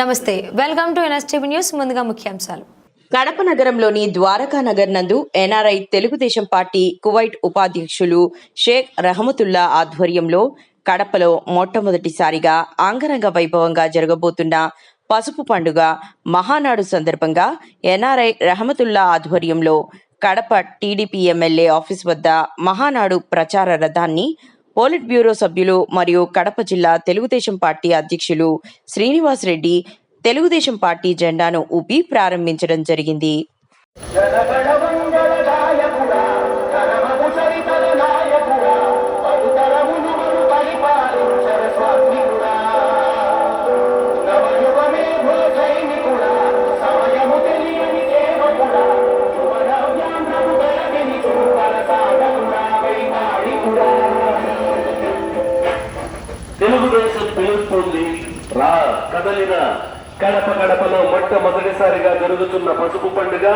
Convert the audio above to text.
నమస్తే, welcome to NSTV news. ముందుగా ముఖ్యాంశాలు. కడప నగరంలోని ద్వారకా నగర్ నందు ఎన్ఆర్ఐ తెలుగుదేశం పార్టీ కువైట్ ఉపాధ్యక్షులు షేక్ రహమతుల్లా ఆధ్వర్యంలో కడపలో మొట్టమొదటిసారిగా అంగరంగ వైభవంగా జరగబోతున్న పసుపు పండుగ మహానాడు సందర్భంగా ఎన్ఆర్ఐ రహమతుల్లా ఆధ్వర్యంలో కడప టీడీపీ ఎమ్మెల్యే ఆఫీస్ వద్ద మహానాడు ప్రచార రథాన్ని పోలిట్ బ్యూరో సభ్యులు మరియు కడప జిల్లా తెలుగుదేశం పార్టీ అధ్యక్షులు శ్రీనివాస్ రెడ్డి తెలుగుదేశం పార్టీ జెండాను ఊపి ప్రారంభించడం జరిగింది. తెలుగుదేశం పిలుస్తుంది రా కదలిన కడపలో మొట్టమొదటిసారిగా జరుగుతున్న పసుపు పండుగ